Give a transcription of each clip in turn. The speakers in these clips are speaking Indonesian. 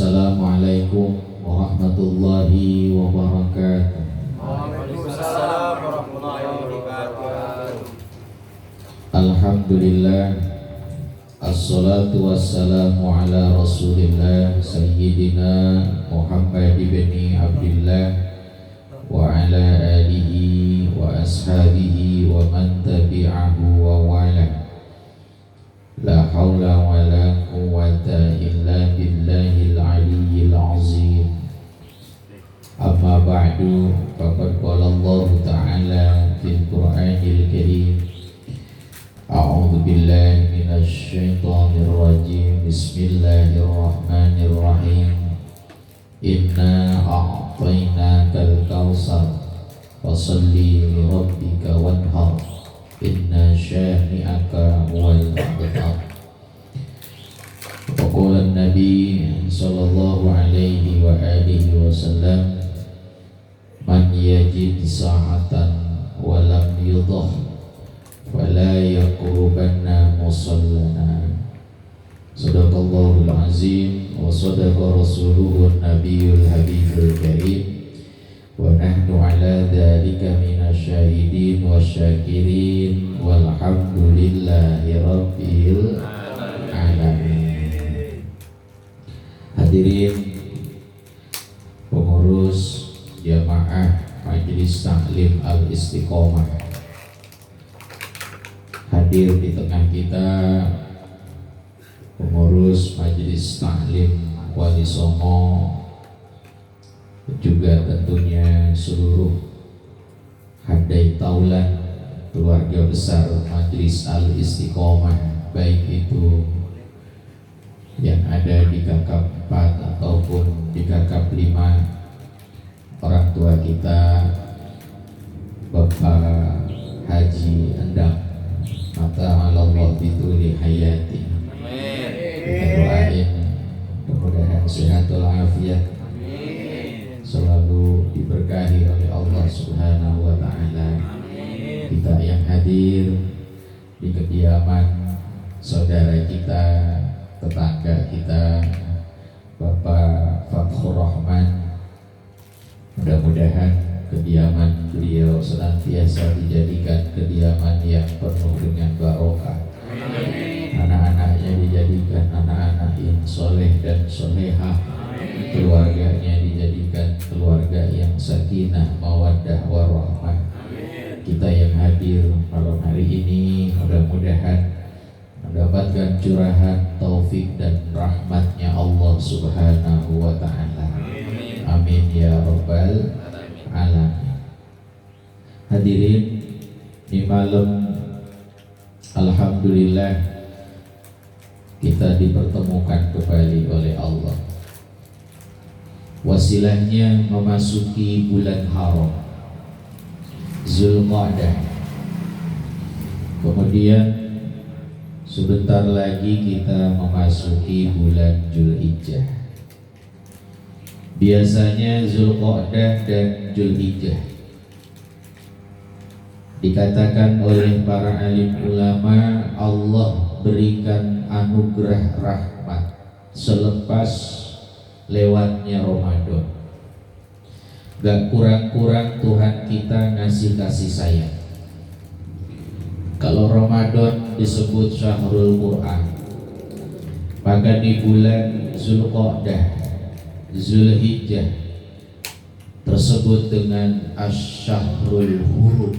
Assalamualaikum warahmatullahi wabarakatuh. Waalaikumsalam warahmatullahi wabarakatuh. Alhamdulillah, assalatu wassalamu ala rasulillah Sayyidina Muhammad ibn Abdillah wa ala alihi wa ashabihi wa man tabi'ahu wa wala. La hawla wa la quwwata illa billahil aliyyil azim. Amma ba'du, faqad qala Allah ta'ala fil Qur'anil Karim. A'udzu billahi minasy syaithanir rajim. Bismillahirrahmanirrahim. Inna a'tainakal kautsar fasholli li rabbika wanhar. Inna syani'aka huwal abtar. Qala Nabi sallallahu alaihi wa alihi wasallam, man yajid sa'atan wa lam yudhah fala yaqrubanna musallana. Sadaqallahul azim wa sadaqa rasuluhun nabiyul habibul karim. Wa nahnu ala dhalika minasyahidin wasyakirin walhamdulillahi rabbil alamin. Hadirin pengurus jamaah Majelis Taklim Al-Istiqomah, hadir di tengah kita pengurus Majelis Taklim Wali Songo, juga tentunya seluruh handai taulan keluarga besar Majelis Al-Istiqomah, baik itu yang ada di kakap 4 ataupun di kakap 5, orang tua kita Bapak Haji Endang, mata Allah bituli hayati. Kita doain mudah-mudahan sehatul afiat, selalu diberkahi oleh Allah Subhanahu wa ta'ala. Kita yang hadir di kediaman saudara kita, tetangga kita, Bapak Fathur Rahman, mudah-mudahan kediaman beliau senantiasa dijadikan kediaman yang penuh dengan barokah. Anak-anaknya dijadikan anak-anak yang soleh dan solehah, keluarganya dijadikan keluarga yang sakinah, mawaddah, warahmah. Kita yang hadir malam hari ini mudah-mudahan mendapatkan curahan taufik dan rahmatnya Allah Subhanahu wa ta'ala. Amin ya rabbal alamin. Hadirin, di malam alhamdulillah kita dipertemukan kembali oleh Allah. Wasilahnya memasuki bulan haram Zulqa'dah. Kemudian sebentar lagi kita memasuki bulan Zulhijjah. Biasanya Zulqa'dah dan Zulhijjah dikatakan oleh para alim ulama, Allah berikan anugerah rahmat selepas lewatnya Ramadan. Gak kurang-kurang Tuhan kita ngasih kasih sayang. Kalau Ramadan disebut Syahrul Quran, maka di bulan Zulqa'dah, Zulhijjah tersebut dengan Asy-Syahrul Hurum,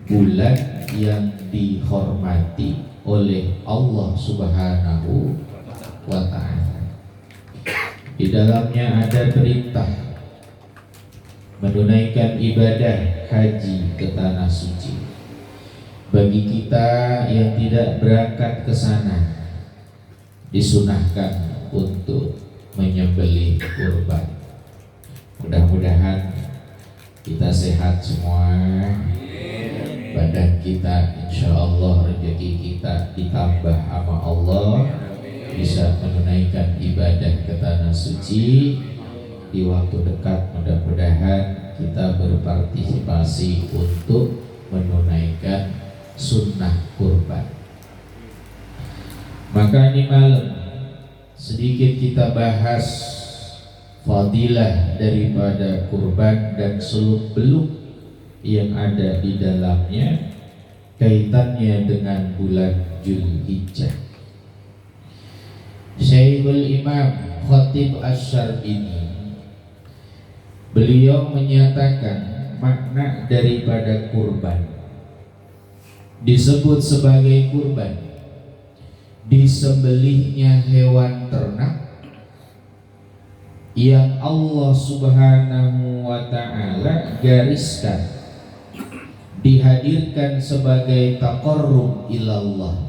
bulan yang dihormati oleh Allah Subhanahu wa ta'ala. Di dalamnya ada perintah menunaikan ibadah haji ke tanah suci. Bagi kita yang tidak berangkat ke sana, disunahkan untuk menyembelih kurban. Mudah-mudahan kita sehat semua, badan kita insya Allah, rezeki kita ditambah sama Allah, bisa menunaikan ibadah ke tanah suci di waktu dekat. Mudah-mudahan kita berpartisipasi untuk menunaikan sunnah kurban. Maka ini malam sedikit kita bahas fadilah daripada kurban dan seluk-beluk yang ada di dalamnya, kaitannya dengan bulan Dzulhijjah. Syekhul Imam Khatib Asy-Syarbini beliau menyatakan makna daripada kurban. Disebut sebagai kurban disembelihnya hewan ternak yang Allah Subhanahu wa ta'ala gariskan, dihadirkan sebagai taqarrub ilallah,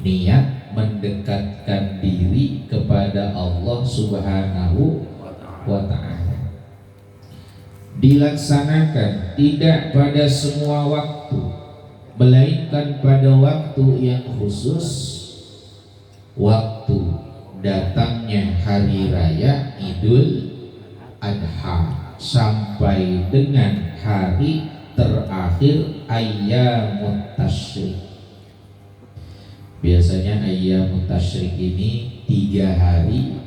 niat mendekatkan diri kepada Allah Subhanahu wa ta'ala. Dilaksanakan tidak pada semua waktu, melainkan pada waktu yang khusus, waktu datangnya hari raya Idul Adha sampai dengan hari terakhir Ayyamut Tasyrik. Biasanya Ayyamut Tasyrik ini 3 hari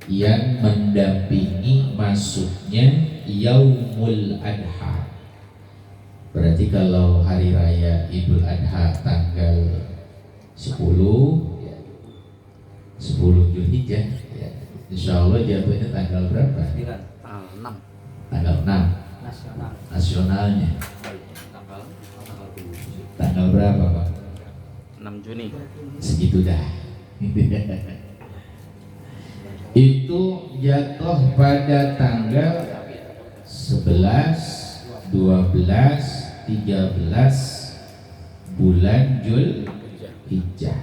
yang mendampingi masuknya Yaumul Adha. Berarti kalau hari raya Idul Adha tanggal 10 Dzulhijjah, ya, insya Allah jatuhnya tanggal berapa? Tanggal 6 nasionalnya. Tanggal berapa Pak? 6 Juni. Segitu dah. Itu jatuh pada tanggal 11, 12, 13 bulan Dzulhijjah.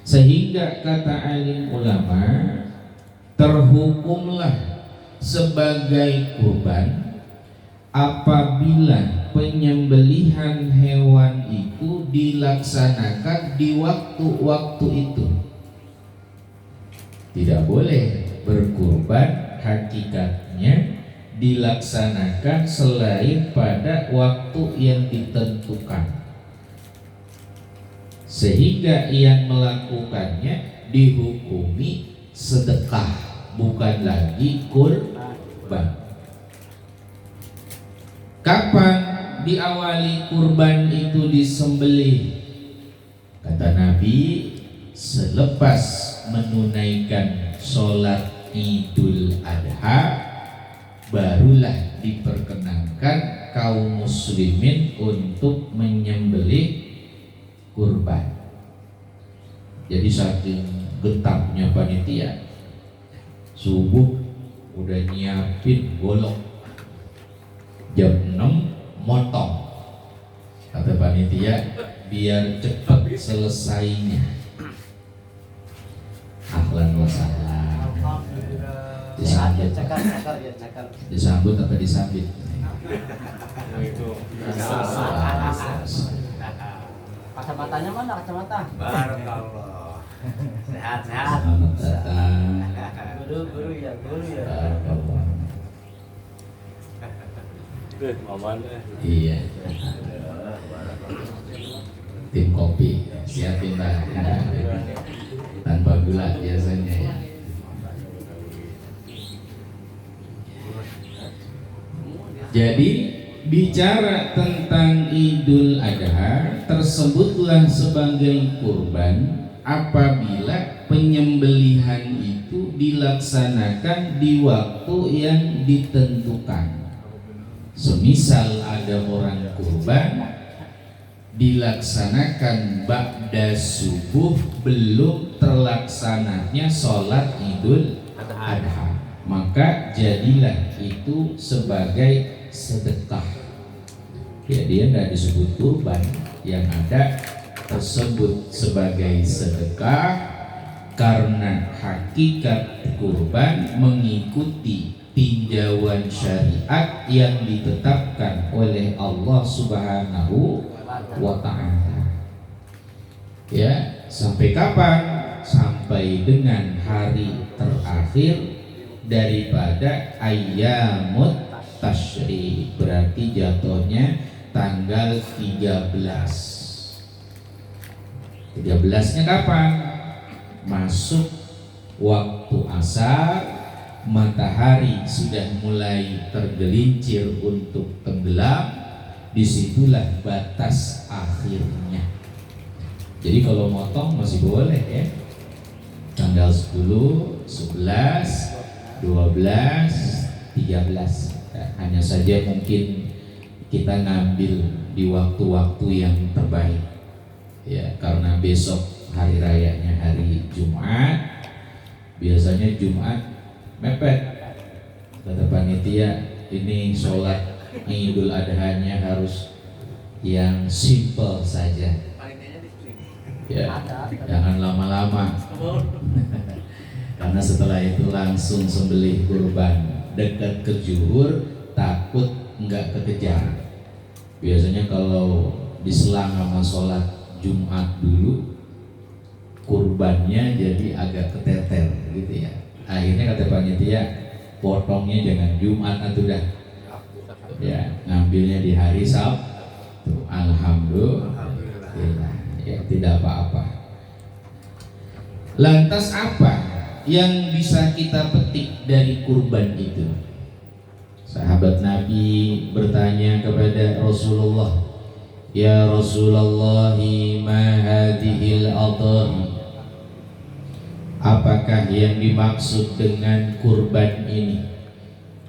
Sehingga kata alim ulama, terhukumlah sebagai kurban apabila penyembelihan hewan itu dilaksanakan di waktu-waktu itu. Tidak boleh berkurban hakikatnya dilaksanakan selain pada waktu yang ditentukan, sehingga yang melakukannya dihukumi sedekah, bukan lagi kurban. Kapan diawali kurban itu disembelih? Kata Nabi, selepas menunaikan sholat Idul Adha, barulah diperkenankan kaum muslimin untuk menyembelih kurban. Jadi saking getapnya panitia, subuh udah nyiapin golok, jam 6 motong. Kata panitia, biar cepat selesainya. Ahlan wa sahlan. Disambut, disambut apa disambit? Kacamatanya mana kacamata? Barakallah. Sehat-sehat. Selamat datang. Guru ya. Barakallah. Maman. Iya. Tim kopi, siapin lah. Tanpa gula biasanya ya. Jadi bicara tentang Idul Adha tersebutlah sebagai kurban apabila penyembelihan itu dilaksanakan di waktu yang ditentukan. Semisal ada orang kurban dilaksanakan ba'da subuh, belum terlaksananya sholat Idul Adha, maka jadilah itu sebagai sedekah. Ya, dia tidak disebut kurban, yang ada tersebut sebagai sedekah karena hakikat kurban mengikuti tinjauan syariat yang ditetapkan oleh Allah Subhanahu wa ta'ala. Ya, sampai kapan? Sampai dengan hari terakhir daripada Ayyamut Tasyrik, berarti jatuhnya tanggal 13. 13-nya kapan? masuk waktu asar, matahari sudah mulai tergelincir untuk tenggelam, disitulah batas akhirnya. Jadi kalau motong masih boleh ya, tanggal 10, 11, 12, 13. Hanya saja mungkin kita ngambil di waktu-waktu yang terbaik ya, karena besok hari rayanya hari Jumat, biasanya Jumat mepet. Kata panitia, ini sholat Idul Adha-nya harus yang simple saja ya, jangan lama-lama karena setelah itu langsung sembelih kurban. Dekat ke zuhur takut nggak kekejar. Biasanya kalau diselang sama sholat Jumat dulu, kurbannya jadi agak keteter gitu ya. Akhirnya kata panitia, potongnya jangan Jumat atau dah ya, ngambilnya di hari Sabtu. Alhamdulillah ya, tidak apa-apa. Lantas apa yang bisa kita petik dari kurban itu? Sahabat Nabi bertanya kepada Rasulullah, "Ya Rasulullah, ma hadhil adhahi?" Apakah yang dimaksud dengan kurban ini?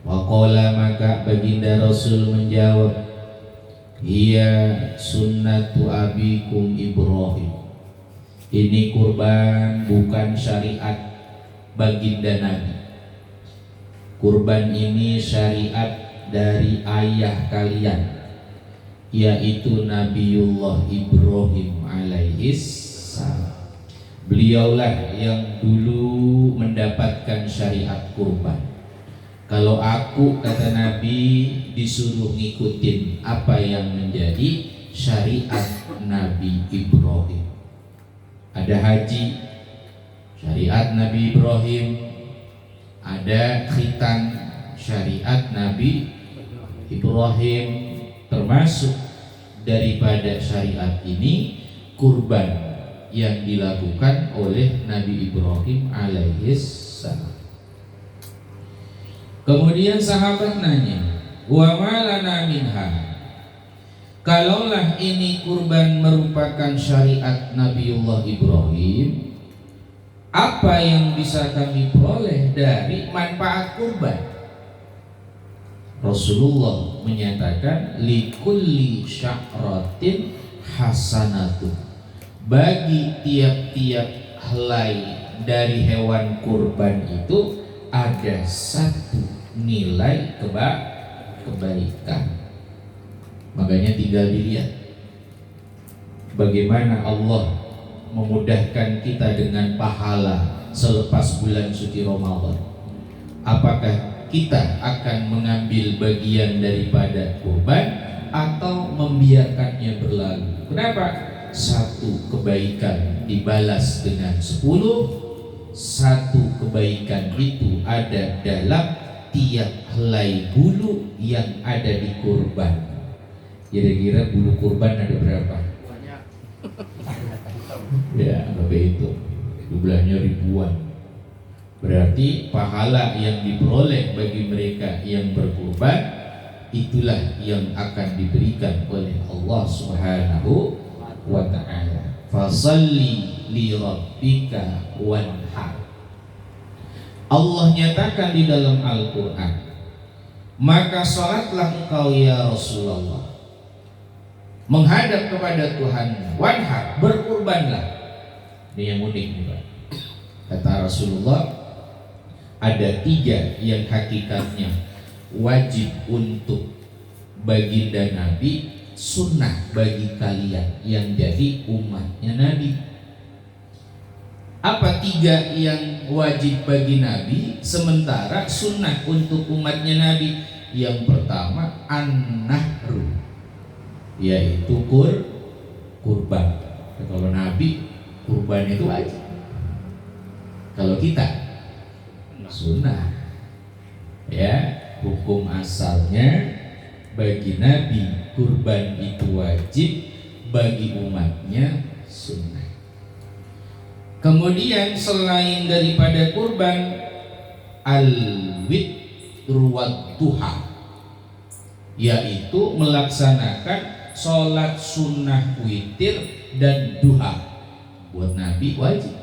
Waqala, maka baginda Rasul menjawab, "Hiya sunnatu abikum Ibrahim." Ini kurban bukan syariat baginda Nabi. Kurban ini syariat dari ayah kalian, yaitu Nabiullah Ibrahim alaihis salam. Beliaulah yang dulu mendapatkan syariat kurban. Kalau aku, kata Nabi, disuruh ngikutin apa yang menjadi syariat Nabi Ibrahim. Ada haji, syariat Nabi Ibrahim. Ada khitan, syariat Nabi Ibrahim. Termasuk daripada syariat ini kurban yang dilakukan oleh Nabi Ibrahim alaihis salam. Kemudian sahabat nanya, "Wa ma lana minha?" Kalaulah ini kurban merupakan syariat Nabiullah Ibrahim, apa yang bisa kami peroleh dari manfaat kurban? Rasulullah menyatakan, likulli sya'ratin hasanatun. Bagi tiap-tiap helai dari hewan kurban itu ada satu nilai kebaikan. Makanya tinggal dilihat bagaimana Allah memudahkan kita dengan pahala selepas bulan suci Ramadan. Apakah kita akan mengambil bagian daripada kurban atau membiarkannya berlalu? Kenapa? Satu kebaikan dibalas dengan 10. Satu kebaikan itu ada dalam tiap helai bulu yang ada di kurban. Kira-kira bulu kurban ada berapa? Ya, lebih itu jumlahnya ribuan. Berarti pahala yang diperoleh bagi mereka yang berkurban itulah yang akan diberikan oleh Allah Subhanahu wa ta'ala. Fasalli li rabbika wanhar. Allah nyatakan di dalam Al-Quran, maka salatlah engkau ya Rasulullah, menghadap kepada Tuhan, wanhar, berkurbanlah. Ini yang unik nih Pak. Kata Rasulullah, ada 3 yang hakikatnya wajib untuk baginda Nabi, sunnah bagi kalian yang jadi umatnya Nabi. Apa 3 yang wajib bagi Nabi sementara sunnah untuk umatnya Nabi? Yang pertama an-nahru, yaitu kurban. Kalau Nabi kurban itu wajib. Kalau kita sunnah. Ya, hukum asalnya bagi Nabi kurban itu wajib, bagi umatnya sunnah. 2. An-nahru, yaitu kurban. Kalau kita sunnah. Ya, hukum asalnya bagi Nabi kurban itu wajib, bagi Nabi kurban itu wajib, bagi umatnya sunnah. 3. An-nahru, yaitu kurban. Kalau Nabi kurban itu wajib, bagi umatnya sunnah. Ya, hukum asalnya bagi Nabi kurban itu wajib, bagi umatnya sunnah. Kemudian selain daripada kurban, al-witru wad-duha, yaitu melaksanakan sholat sunnah witir dan duha. Buat Nabi wajib,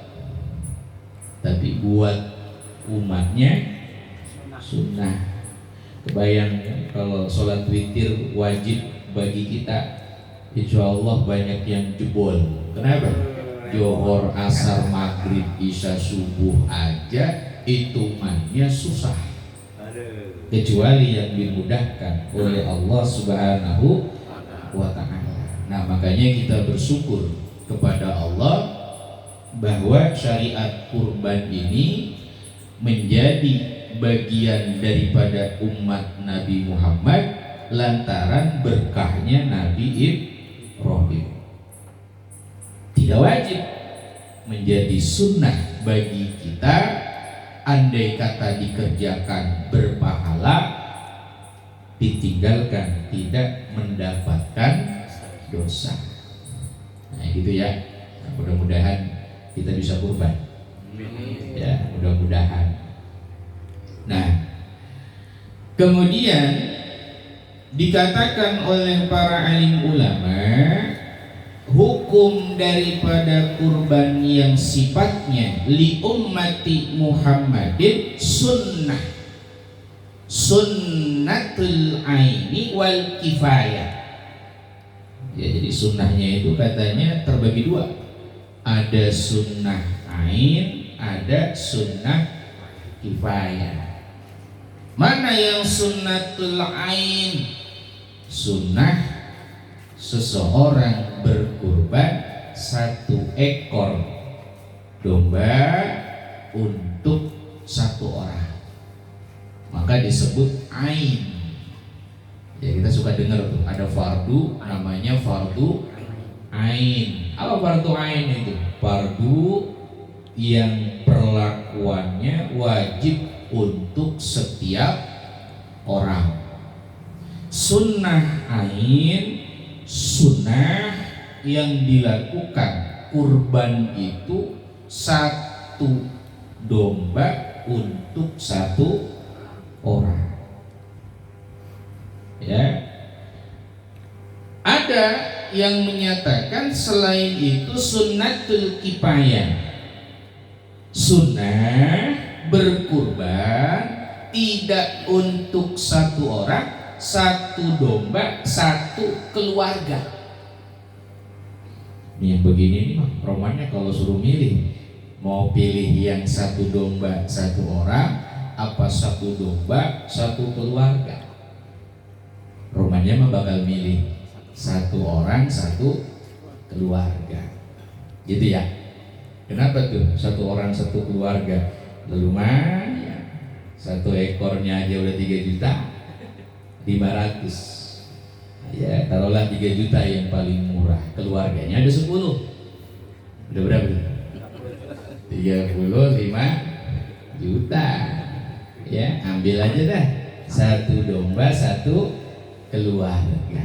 tapi buat umatnya sunnah. Kebayang ya, kalau sholat witir wajib bagi kita, insya Allah banyak yang jebol. Kenapa? Johor, asar, maghrib, isya, subuh aja hitungannya susah, kecuali yang dimudahkan oleh Allah Subhanahu wa Ta'ala. Nah, makanya kita bersyukur kepada Allah bahwa syariat kurban ini menjadi bagian daripada umat Nabi Muhammad lantaran berkahnya Nabi Ibrahim. Tidak wajib, menjadi sunnah bagi kita. Andai kata dikerjakan berpahala, ditinggalkan tidak mendapatkan dosa. Nah gitu ya. Nah, mudah-mudahan kita bisa kurban. Ya, mudah-mudahan. Nah, kemudian dikatakan oleh para alim ulama, hukum daripada kurban yang sifatnya li ummati Muhammadin sunnah, sunnatul aini wal kifayah. Ya, jadi sunnahnya itu katanya terbagi dua, ada sunnah ain, ada sunnah kifayah. Mana yang sunnatul ain? Sunnah seseorang berkurban 1 ekor domba untuk 1 orang, maka disebut ain. Ya, kita suka dengar tuh ada fardu, namanya fardu ain. Apa fardu ain itu? Fardu yang perlakuannya wajib untuk setiap orang. Sunnah ain, sunnah yang dilakukan kurban itu 1 domba untuk 1 orang. Ya, ada yang menyatakan selain itu sunnatul kifayah, sunnah berkurban tidak untuk 1 orang, 1 domba 1 keluarga. Ini yang begini nih mah romannya kalau suruh milih, mau pilih yang 1 domba 1 orang apa 1 domba 1 keluarga. Romannya mah bakal milih 1 orang 1 keluarga, gitu ya. Kenapa tuh 1 orang 1 keluarga? Lumayan, 1 ekornya aja udah 3 juta 500. Ya, taruhlah 3 juta yang paling murah, keluarganya ada 10. Udah berapa tuh? 35 juta. Ya, ambil aja dah 1 domba 1 keluarga.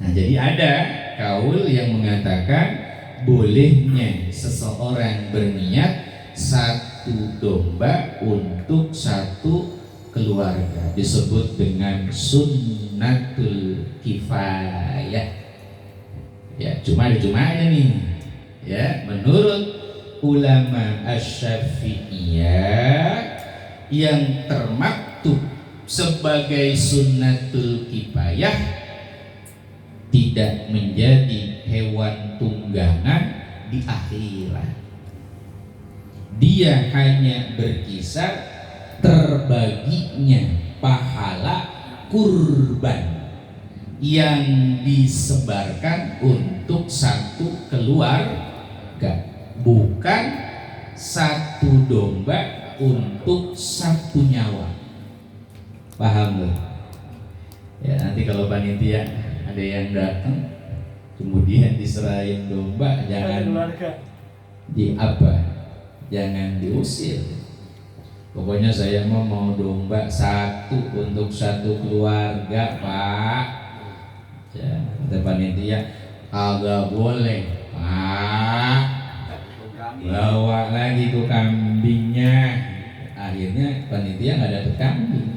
Nah, jadi ada kaul yang mengatakan bolehnya seseorang berniat 1 domba untuk 1 keluarga, disebut dengan sunnatul kifayah. Ya, cuma aja nih. Ya, menurut ulama asy-Syafi'iyah yang termaktub sebagai sunnatul kifayah tidak menjadi hewan tunggangan di akhirat. Dia hanya berkisar terbaginya pahala kurban yang disebarkan untuk 1 keluarga, bukan 1 domba untuk 1 nyawa. Paham loh? Ya, nanti kalau panitia ada yang datang kemudian diserahin domba, jangan jangan diusir. Pokoknya saya mau domba 1 untuk 1 keluarga, Pak. Ya, kata panitia agak boleh, Pak. bawa lagi tuh kambingnya. Akhirnya panitia nggak dapet kambing.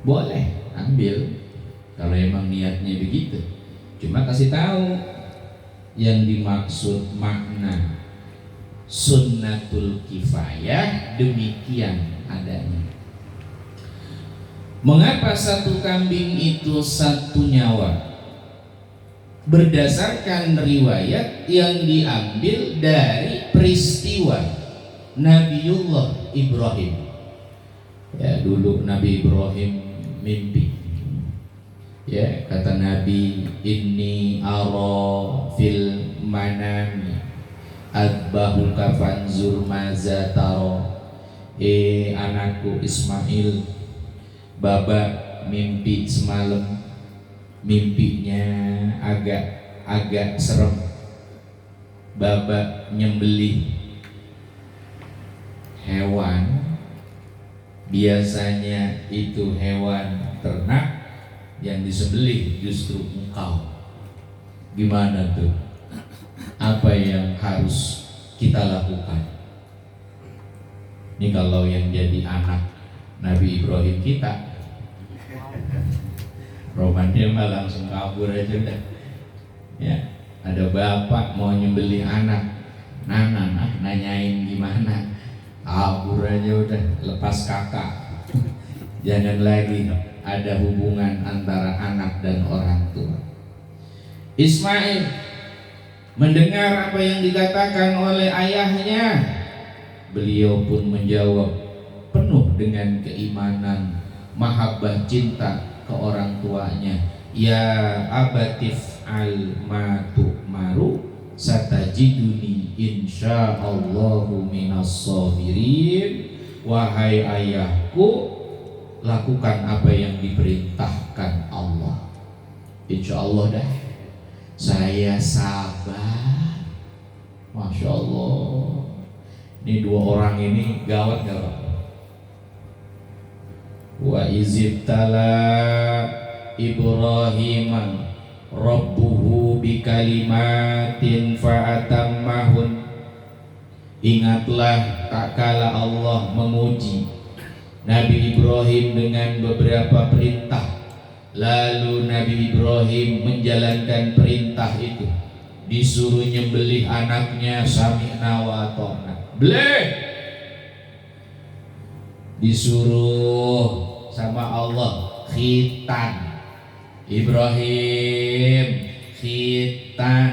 Boleh ambil kalau emang niatnya begitu. Cuma kasih tahu yang dimaksud makna sunnatul kifayah demikian adanya. Mengapa satu kambing itu satu nyawa? Berdasarkan riwayat yang diambil dari peristiwa Nabiullah Ibrahim. Ya, dulu Nabi Ibrahim mimpi. Ya, kata Nabi, inni ara fil manami adbahuka fanzur maza taro. Anakku Ismail, Baba mimpi semalam, mimpinya agak serem. Baba nyembelih hewan, biasanya itu hewan ternak, yang disembelih justru engkau. Gimana tuh? Apa yang harus kita lakukan? Ini kalau yang jadi anak Nabi Ibrahim kita, romannya mah langsung kabur aja udah. Ya, ada bapak mau nyembelih anak, nanyain gimana, kabur aja udah, lepas kakak. Jangan lagi ada hubungan antara anak dan orang tua. Ismail mendengar apa yang dikatakan oleh ayahnya, beliau pun menjawab penuh dengan keimanan, mahabbah cinta ke orang tuanya. Ya abatif al matu maru satajiduni insyaallahu minas sabirin. Wahai ayahku, lakukan apa yang diperintahkan Allah. Insya Allah dah saya sabar. Masya Allah. Ini dua orang ini gawat. Wa izibtala Ibrahim Rabbuhu bikalimatin fa'atammahun. Ingatlah tak kala Allah menguji Nabi Ibrahim dengan beberapa perintah, lalu Nabi Ibrahim menjalankan perintah itu. Disuruh nyembelih anaknya, sami'na wa ata'na, bleh. Disuruh sama Allah khitan, Ibrahim khitan,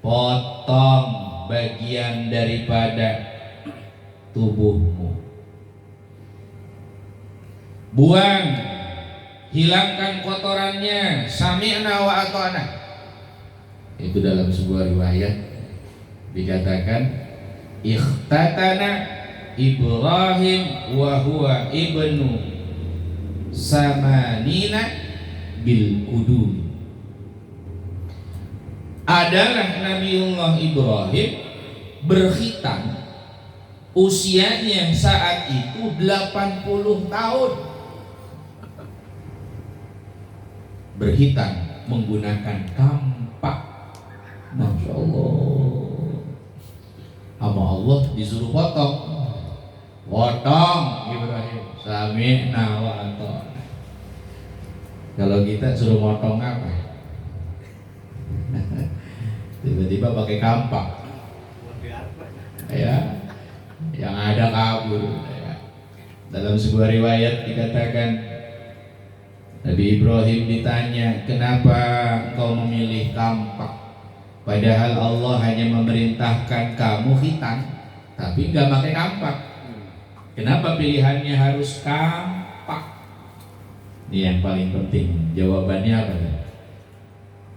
potong bagian daripada tubuhmu, buang, hilangkan kotorannya, sami'na wa ata'na. Itu dalam sebuah riwayat dikatakan ikhtatana Ibrahim wa huwa ibnu samanina bil qudum. Adalah Nabiullah Ibrahim berkhitan, usianya saat itu 80 tahun. Berkhitan menggunakan kampak. Masya Allah. Sama Allah disuruh potong Ibrahim, sami'na wa ata'na. Kalau kita suruh motong apa? Tiba-tiba pakai kampak, ya, yang ada kabur. Ya. Dalam sebuah riwayat dikatakan Nabi Ibrahim ditanya, kenapa engkau memilih kampak? Padahal Allah hanya memerintahkan kamu khitan, tapi nggak pakai kampak. Kenapa pilihannya harus kampak? Ini yang paling penting. Jawabannya apa?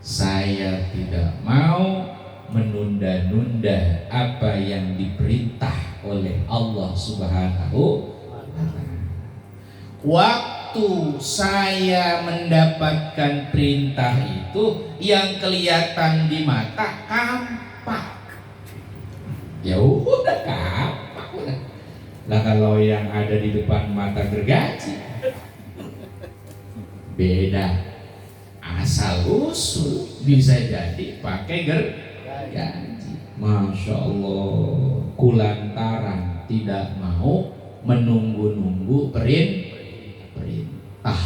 Saya tidak mau menunda-nunda apa yang diperintah oleh Allah Subhanahu wa Ta'ala. Waktu saya mendapatkan perintah itu, yang kelihatan di mata kampak. Ya udah kampak udah. Lah kalau yang ada di depan mata gergaji, beda. Asal usul bisa jadi pakai gergaji. Masya Allah, kulantaran tidak mau menunggu-nunggu perintah.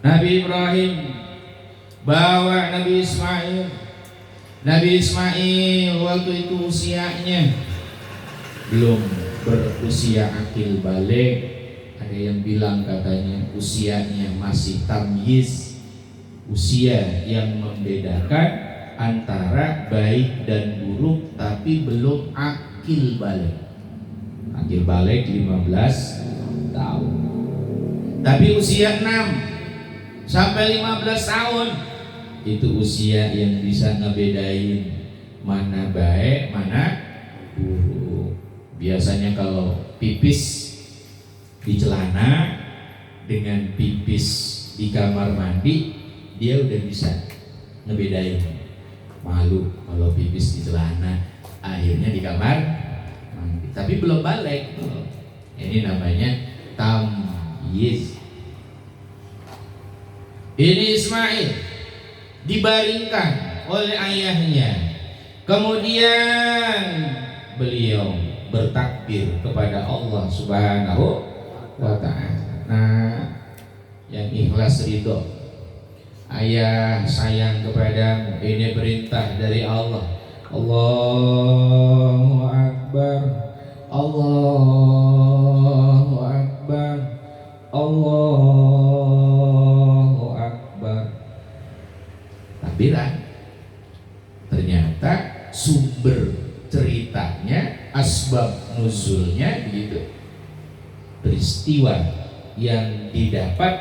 Nabi Ibrahim bawa Nabi Ismail. Nabi Ismail waktu itu usianya belum berusia akil balik. Ada yang bilang katanya usianya masih tamyiz, usia yang membedakan antara baik dan buruk, tapi belum akil balik. Akil balik 15 tahun. Tapi usia 6 sampai 15 tahun itu usia yang bisa ngebedain mana baik, mana buruk. Biasanya kalau pipis di celana dengan pipis di kamar mandi, dia udah bisa ngebedain. Malu kalau pipis di celana, akhirnya di kamar mandi, tapi belum balik. Ini namanya tamyiz. Ini Ismail dibaringkan oleh ayahnya, kemudian beliau bertakbir kepada Allah Subhanahu wa ta'ala. Nah, yang ikhlas ridho, ayah sayang kepadamu, ini perintah dari Allah. Allahu Akbar, Allahu Akbar, Allahu Akbar. Takbiran. Ternyata sumber ceritanya, asbab nuzulnya begitu. Peristiwa yang didapat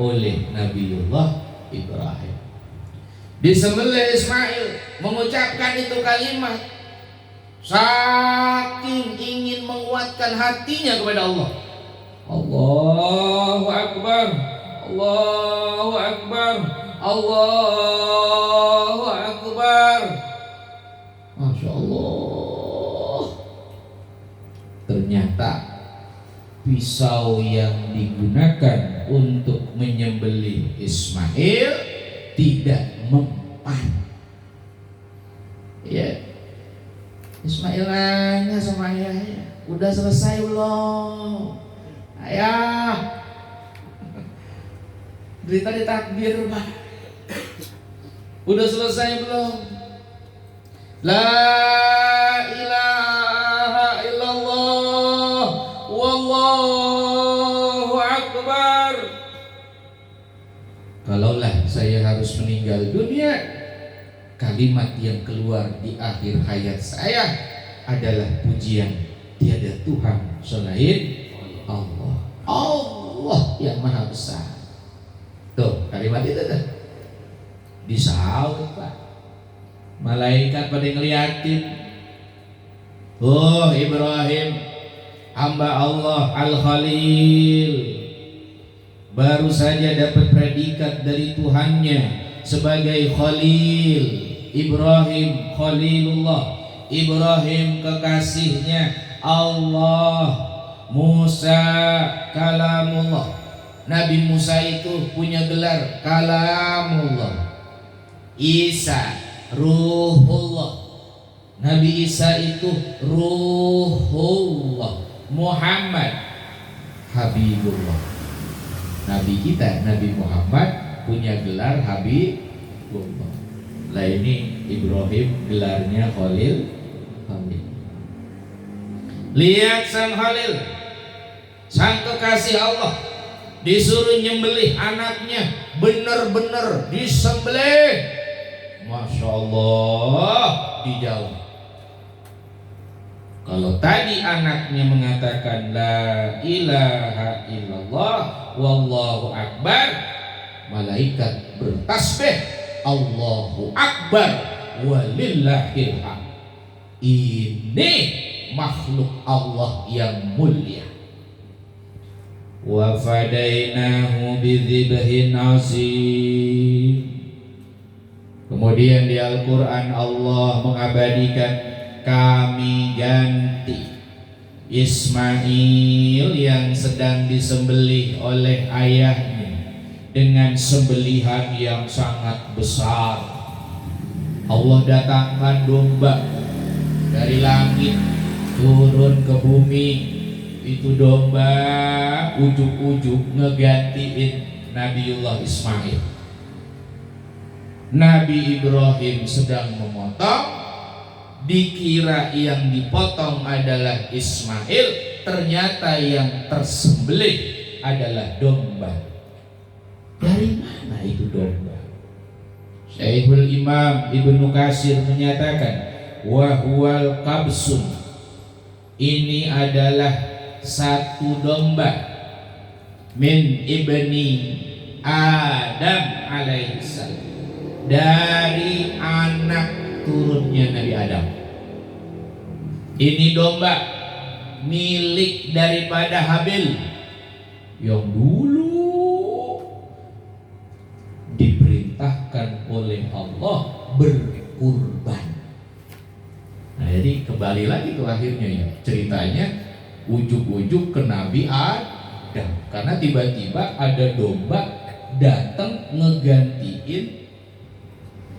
oleh Nabiullah Ibrahim. Disembelih Ismail, mengucapkan itu kalimat saking ingin menguatkan hatinya kepada Allah. Allahu Akbar, Allahu Akbar, Allahu Akbar. Masya Allah. Ternyata pisau yang digunakan untuk menyembelih Ismail tidak mempan. Ya, Ismail nanya sama ayahnya, udah selesai belum? Ayah, dari tadi takbir Pak, udah selesai belum? La ilaha illallah wallahu akbar. Kalaulah saya harus meninggal dunia, kalimat yang keluar di akhir hayat saya adalah pujian tiada Tuhan selain Allah. Allah yang maha besar. Tuh kalimat itu tuh disaut Pak. Malaikat pada ngeliatin. Oh Ibrahim, hamba Allah Al-Khalil, baru saja dapat predikat dari Tuhannya sebagai Khalil. Ibrahim Khalilullah, Ibrahim kekasihnya Allah. Musa Kalamullah, Nabi Musa itu punya gelar Kalamullah. Isa Ruhullah, Nabi Isa itu Ruhullah. Muhammad Habibullah, Nabi kita Nabi Muhammad punya gelar Habibullah. Lah ini Ibrahim gelarnya Khalil. Lihat sang Khalil, sang kekasih Allah, disuruh nyembelih anaknya, bener-bener disembelih. Masya Allah, dijauh. Kalau tadi anaknya mengatakan la ilaha illallah wallahu akbar, malaikat bertasbih Allahu akbar walillahil hamd. Ini makhluk Allah yang mulia. Wa fadainahu bidzibhin azim. Kemudian di Al-Quran Allah mengabadikan, kami ganti Ismail yang sedang disembelih oleh ayahnya dengan sembelihan yang sangat besar. Allah datangkan domba dari langit turun ke bumi. Itu domba ujuk-ujuk ngegantiin Nabiullah Ismail. Nabi Ibrahim sedang memotong, dikira yang dipotong adalah Ismail, ternyata yang tersembelih adalah domba. Dari mana itu domba? Syekhul Imam Ibnu Katsir menyatakan, wa huwal qabsun, ini adalah satu domba min ibni Adam alaihissalam, dari anak turunnya Nabi Adam. Ini domba milik daripada Habil yang dulu diperintahkan oleh Allah berkurban. Nah, jadi kembali lagi ke akhirnya ya, ceritanya ujuk-ujuk ke Nabi Adam, karena tiba-tiba ada domba datang ngegantiin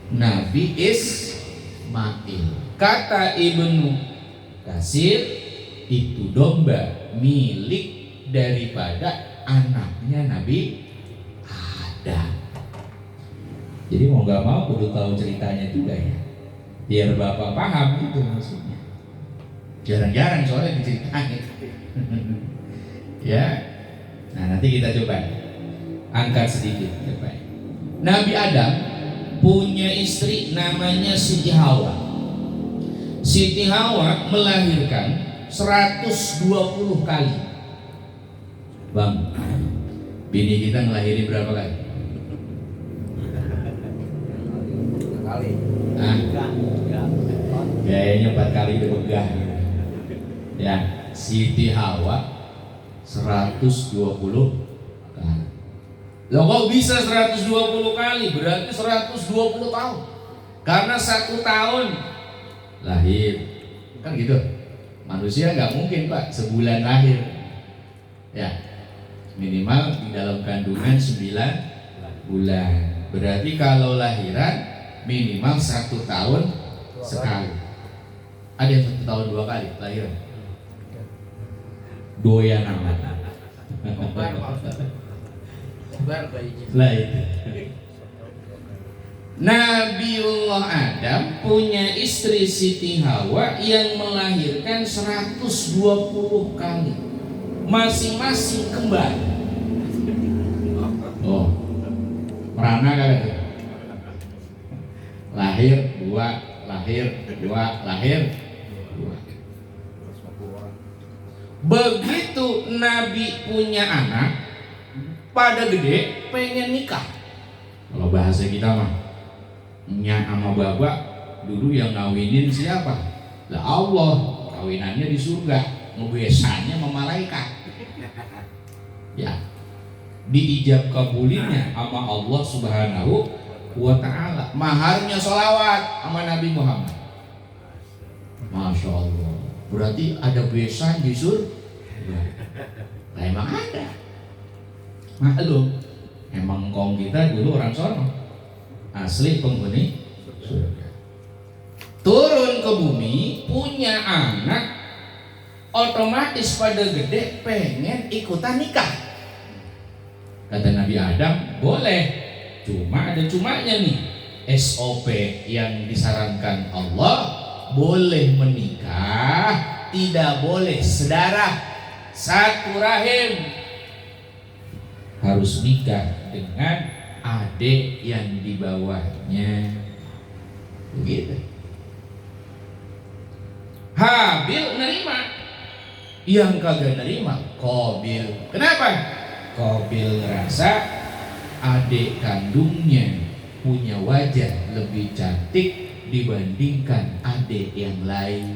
Nabi Ismail. Kata Ibnu Katsir, itu domba milik daripada anaknya Nabi Adam. Jadi mau gak mau kudu tahu ceritanya juga ya, biar bapak paham gitu maksudnya. Jarang-jarang soalnya diceritain. Ya, nah nanti kita coba angkat sedikit. Coba. Nabi Adam punya istri namanya Siti Hawa. Siti Hawa melahirkan 120 kali. Bang, bini kita ngelahirin berapa kali? Kali. Ah, kayaknya 4 kali begah. Ya, Siti Hawa 120 kali. Loh kok bisa 120 kali? Berarti 120 tahun. Karena 1 tahun lahir. Kan gitu. Manusia nggak mungkin Pak sebulan lahir. Ya, minimal di dalam kandungan 9 bulan. Berarti kalau lahiran minimal 1 tahun sekali. Ada yang 1 tahun 2 kali lahiran. Doyan amat. Lah itu. Nabiullah Adam punya istri Siti Hawa yang melahirkan 120 kali. Masing-masing kembar. Oh, merana kali. Lahir 2, lahir 2, lahir 2. Begitu Nabi punya anak, pada gede pengen nikah. Kalau bahasa kita mah, nyak sama bapak dulu yang ngawinin siapa? Lah Allah, kawinannya di surga, ngebesannya sama malaikat. Ya, diijab kabulinya sama Allah Subhanahu wa ta'ala. Maharnya sholawat sama Nabi Muhammad. Masya Allah. Berarti ada besan di surga. Nah, emang ada. Maklum, emang kong kita dulu orang sono asli penghuni surga. Turun ke bumi, punya anak, otomatis pada gede pengen ikutan nikah. Kata Nabi Adam, boleh, cuma ada cumanya nih. SOP yang disarankan Allah, boleh menikah, tidak boleh sedarah, satu rahim. Harus nikah dengan adik yang di bawahnya. Begitu. Habil nerima, yang kagak nerima Qabil. Kenapa? Qabil ngerasa adik kandungnya punya wajah lebih cantik dibandingkan adik yang lain.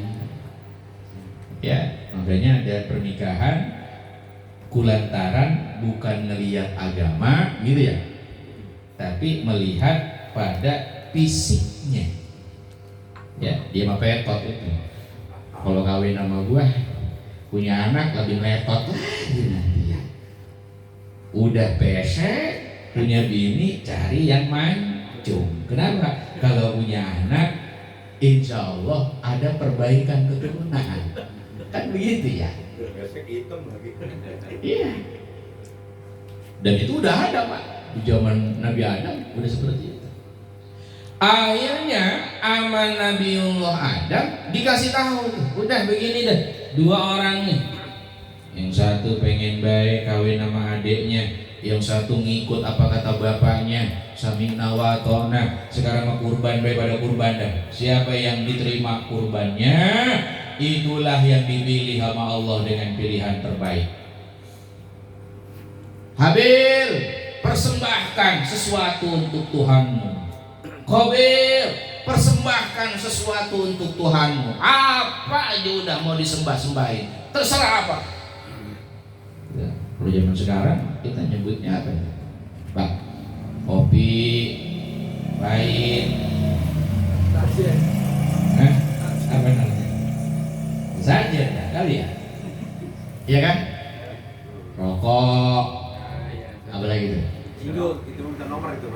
Ya, makanya ada pernikahan kulantaran bukan ngelihat agama gitu ya, tapi melihat pada fisiknya. Ya, dia mah petot itu. Kalau kawin sama gua punya anak lebih letot lagi nanti ya. Udah pesek punya bini cari yang mancung. Kenapa? kalau punya anak, insya Allah ada perbaikan keturunan. Kan begitu ya? Iya. Dan itu udah ada Pak. Di zaman Nabi Adam udah seperti itu. Akhirnya aman Nabiullah Adam dikasih tahu, udah begini deh, 2 orang nih. Yang satu pengen baik kawin sama adiknya, yang satu ngikut apa kata bapaknya, sami'na wa ata'na. Sekarang mau kurban baik pada kurban dah. Siapa yang diterima kurbannya, itulah yang dipilih sama Allah dengan pilihan terbaik. Habil, persembahkan sesuatu untuk Tuhanmu. Qabil, persembahkan sesuatu untuk Tuhanmu. Apa aja udah mau disembah-sembahin, terserah apa. Ya, kalau zaman sekarang kita nyebutnya apa ya? Pak, kopi, pahit, apa namanya? Saja kali ya, iya kan? Rokok, apa lagi tuh? Itu bukan nomor itu.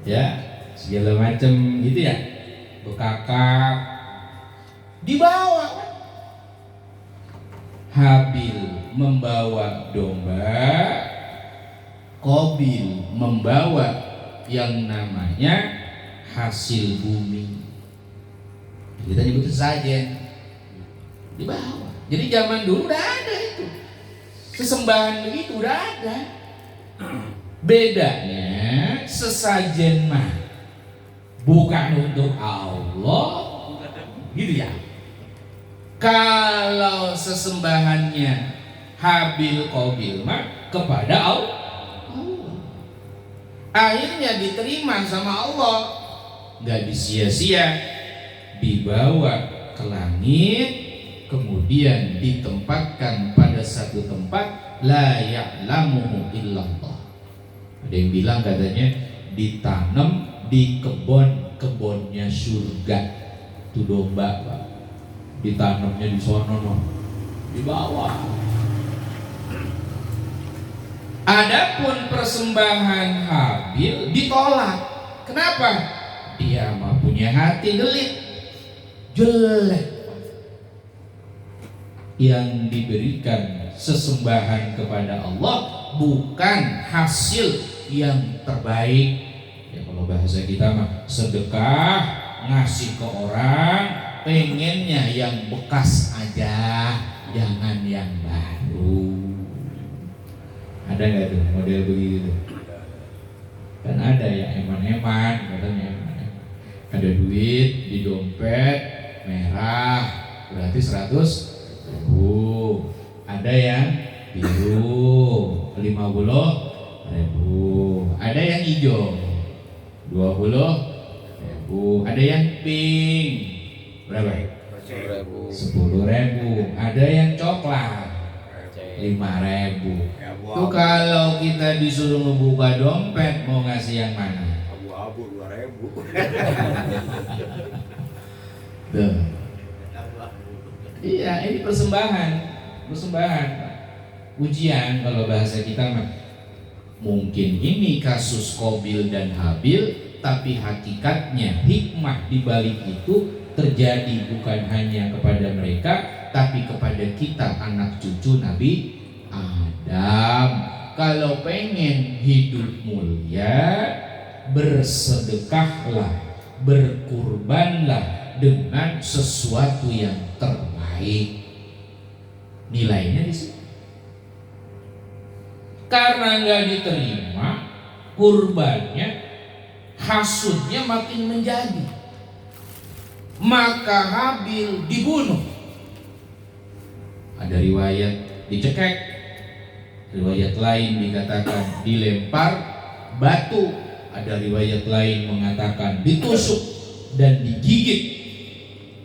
Ya, segala macam gitu ya. Bekakak dibawa. Habil membawa domba, Qabil membawa yang namanya hasil bumi. Kita nyebut sajen. Dibawa. Jadi zaman dulu udah ada itu. Sesembahan begitu udah ada. Bedanya sesajen mah bukan untuk Allah, gitu ya. Kalau sesembahannya Habil Qabil mah kepada Allah, akhirnya diterima sama Allah, nggak disia-sia, dibawa ke langit, kemudian ditempatkan pada satu tempat la ya'lamuhu illallah. Ada yang bilang katanya ditanam di kebun-kebunnya surga. Itu domba Pak, ditanamnya di sono no, di bawah. Adapun persembahan Habil ditolak. Kenapa? Dia mah punya hati gelit, jelek. Yang diberikan sesembahan kepada Allah bukan hasil yang terbaik. Ya kalau bahasa kita mah sedekah, ngasih ke orang, pengennya yang bekas aja, jangan yang baru. Ada nggak tuh model begitu? Kan ada ya eman-eman, katanya eman-eman. Ada duit di dompet merah, berarti 100.000. Ada yang biru 50.000. Ada yang hijau 20.000. Ada yang pink berapa? 10.000. Ada yang coklat 5.000. Tuh kalau kita disuruh ngebuka dompet mau ngasih yang mana? Abu-abu 2.000. Tuh. Iya, ini persembahan. Ujian kalau bahasa kita mah. Mungkin ini kasus Qabil dan Habil, tapi hakikatnya hikmah di balik itu terjadi bukan hanya kepada mereka, tapi kepada kita anak cucu Nabi Adam. Kalau pengen hidup mulia, bersedekahlah, berkurbanlah dengan sesuatu yang terbaik. Nilainya di sini. Karena nggak diterima kurbannya, hasudnya makin menjadi. Maka Habil dibunuh. Ada riwayat dicekek, riwayat lain dikatakan dilempar batu, ada riwayat lain mengatakan ditusuk dan digigit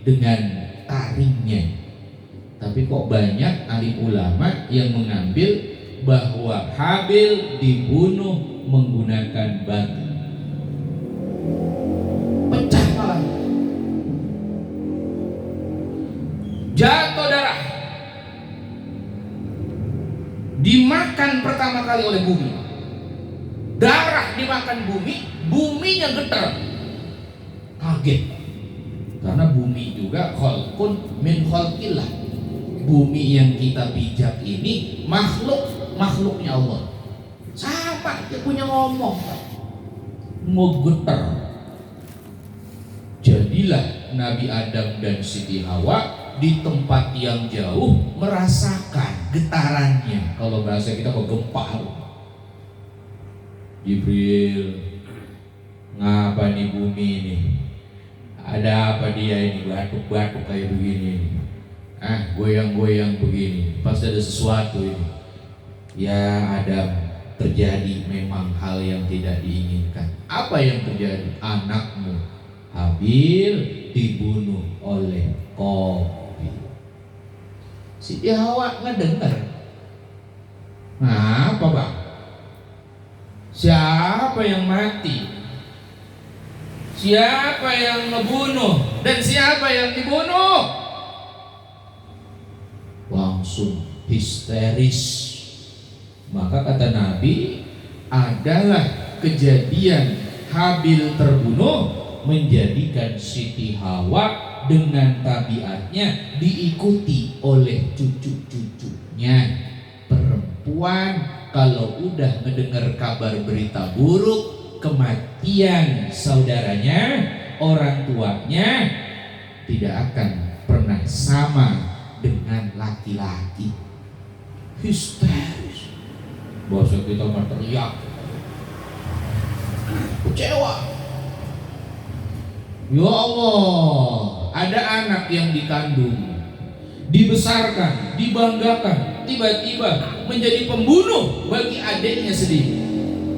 dengan taringnya. Tapi kok banyak alim ulama yang mengambil bahwa Habil dibunuh menggunakan batu. Pecah malah, jatuh darah, dimakan pertama kali oleh bumi. Darah dimakan bumi, buminya getar, kaget. Karena bumi juga khalqun min khalqillah. Bumi yang kita pijak ini makhluknya Allah. Sama dia punya ngomong, ngegetar. Jadilah Nabi Adam dan Siti Hawa di tempat yang jauh merasakan getarannya. Kalau bahasa kita kok gempa. Jibril, ngapa nih bumi ini? Ada apa dia ini batuk-batuk kayak begini? Goyang-goyang begini. Pasti ada sesuatu ini. Ya Adam, terjadi memang hal yang tidak diinginkan. Apa yang terjadi? Anakmu Habil dibunuh oleh Qabil. Siti Hawa ngedengar. Nah, apa bang? Siapa yang mati? Siapa yang ngebunuh? Dan siapa yang dibunuh? Langsung histeris. Maka kata Nabi, adalah kejadian Habil terbunuh menjadikan Siti Hawa dengan tabiatnya diikuti oleh cucu-cucunya. Perempuan kalau udah mendengar kabar berita buruk, kematian saudaranya, orang tuanya, tidak akan pernah sama dengan laki-laki. Histeris. Bahasa kita mah teriak, kecewa. Ya Allah, ada anak yang dikandung, dibesarkan, dibanggakan, tiba-tiba menjadi pembunuh bagi adiknya sendiri.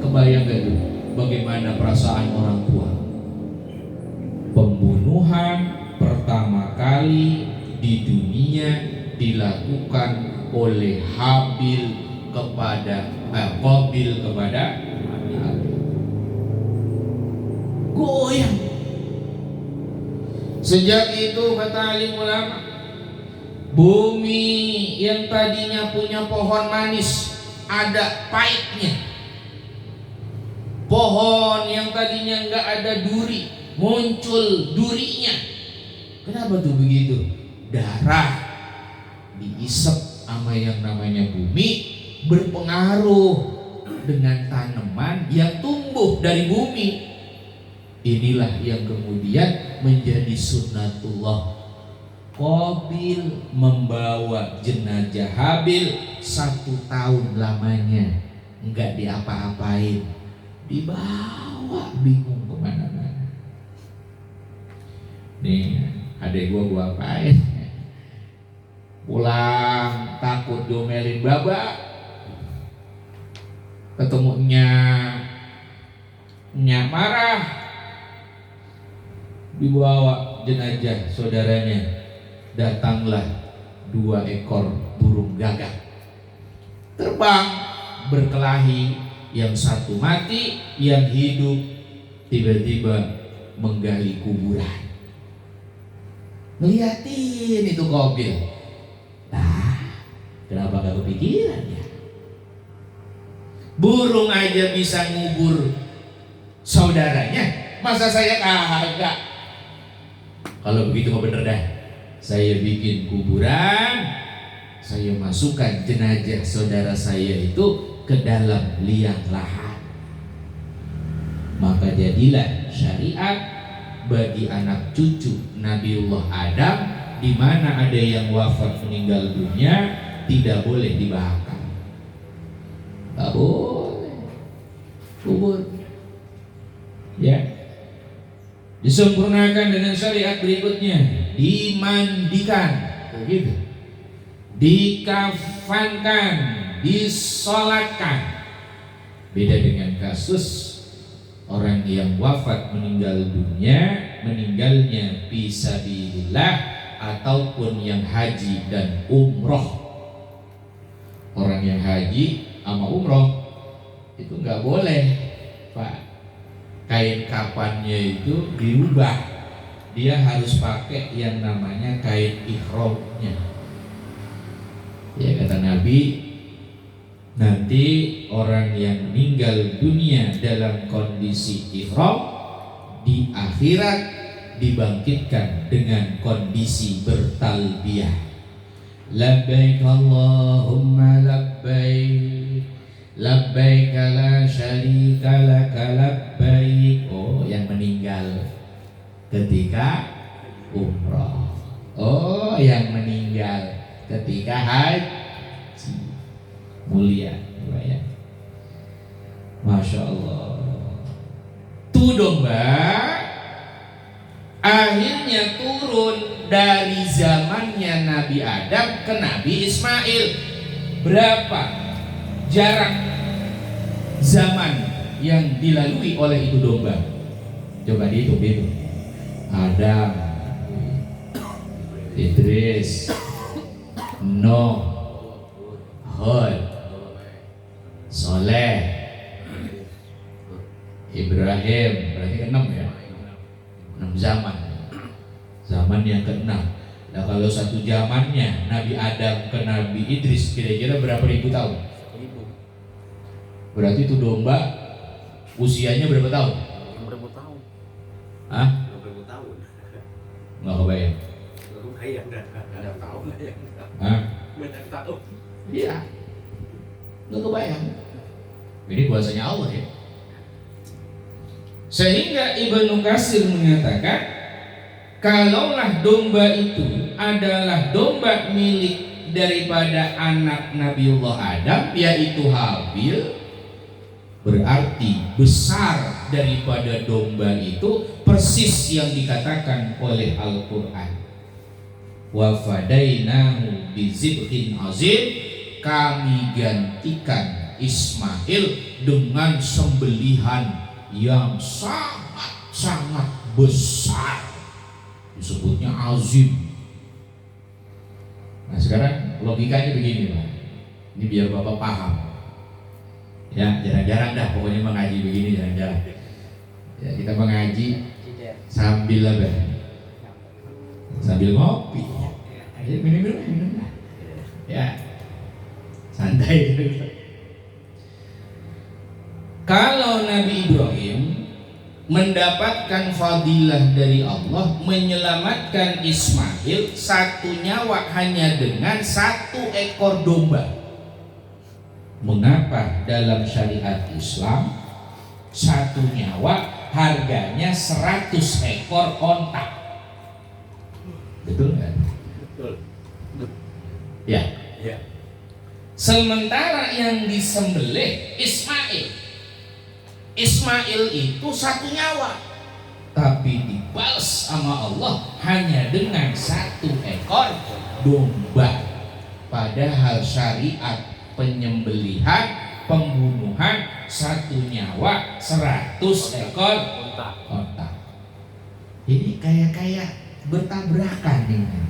Kebayang gak tuh bagaimana perasaan orang tua? Pembunuhan pertama kali di dunia dilakukan oleh Qabil kepada Habil. Goyang. Sejak itu kata alim ulama, bumi yang tadinya punya pohon manis ada pahitnya. Pohon yang tadinya enggak ada duri muncul durinya. Kenapa tuh begitu? Darah diisep sama yang namanya bumi berpengaruh dengan tanaman yang tumbuh dari bumi. Inilah yang kemudian menjadi sunnatullah. Qabil membawa jenazah Habil 1 tahun lamanya, enggak diapa-apain, dibawa bingung kemana-mana. Nih adek gua apain? Pulang takut diomelin baba, ketemunya marah. Dibawa jenazah saudaranya, datanglah 2 ekor burung gagak terbang berkelahi, yang satu mati, yang hidup tiba-tiba menggali kuburan. Ngeliatin itu Qabil. Nah, kenapa gak kepikiran ya? Burung aja bisa ngubur saudaranya, masa saya kagak? Kalau begitu mah bener dah, saya bikin kuburan, saya masukkan jenazah saudara saya itu ke dalam liang lahat. Maka jadilah syariat bagi anak cucu Nabiullah Adam, di mana ada yang wafat meninggal dunia tidak boleh dibakar, tak boleh kubur, ya. Disempurnakan dengan syariat berikutnya, dimandikan, begitu, dikafankan, disolatkan. Beda dengan kasus orang yang wafat meninggal dunia, meninggalnya fisabilillah ataupun yang haji dan umroh. Orang yang haji sama umroh itu nggak boleh, Pak. Kain kafannya itu dirubah, dia harus pakai yang namanya kain ihramnya. Ya kata Nabi, nanti orang yang meninggal dunia dalam kondisi ihram di akhirat dibangkitkan dengan kondisi bertalbiyah. Labbaik Allahumma labbaik, labbaik la syarika laka labbaik. Oh, yang meninggal ketika umrah. Oh, yang meninggal ketika haji. Mulia ya. Masya Allah. Tuh domba akhirnya turun dari zamannya Nabi Adam ke Nabi Ismail. Berapa jarak zaman yang dilalui oleh itu domba? Coba dihitung itu. Adam, Idris, Nuh, Hud, Soleh, Ibrahim. Berarti ke-6 ya. 6 zaman. Zaman yang ke-6. Nah, kalau satu zamannya Nabi Adam ke Nabi Idris kira-kira berapa ribu tahun? Berarti itu domba usianya berapa tahun? 5.000 tahun. Hah? 20 tahun. Nggak kebayang. Enggak tahu lah ya. Hah? Banyak tahu. Iya. Nggak kebayang. Ini kuasanya Allah ya. Sehingga Ibnu Katsir mengatakan, kalaulah domba itu adalah domba milik daripada anak Nabiullah Adam, yaitu Habil, berarti besar daripada domba itu persis yang dikatakan oleh Al-Quran. Wa fadainahu bizibhin azim, kami gantikan Ismail dengan sembelihan yang sangat besar, disebutnya azim. Nah, sekarang logikanya begini Pak, ini biar Bapak paham ya. Jarang-jarang dah pokoknya mengaji begini, jarang-jarang ya. Kita mengaji sambil apa? Sambil ngopi ya, minum ya, santai. Kalau Nabi Ibrahim mendapatkan fadilah dari Allah menyelamatkan Ismail satu nyawa hanya dengan satu ekor domba. Mengapa dalam syariat Islam satu nyawa harganya 100 ekor onta? Betul nggak? Betul. Ya. Ya. Sementara yang disembelih Ismail itu satu nyawa, tapi dibalas sama Allah hanya dengan satu ekor domba. Padahal syariat penyembelihan, pembunuhan satu nyawa 100 ekor onta. Ini kayak bertabrakan ini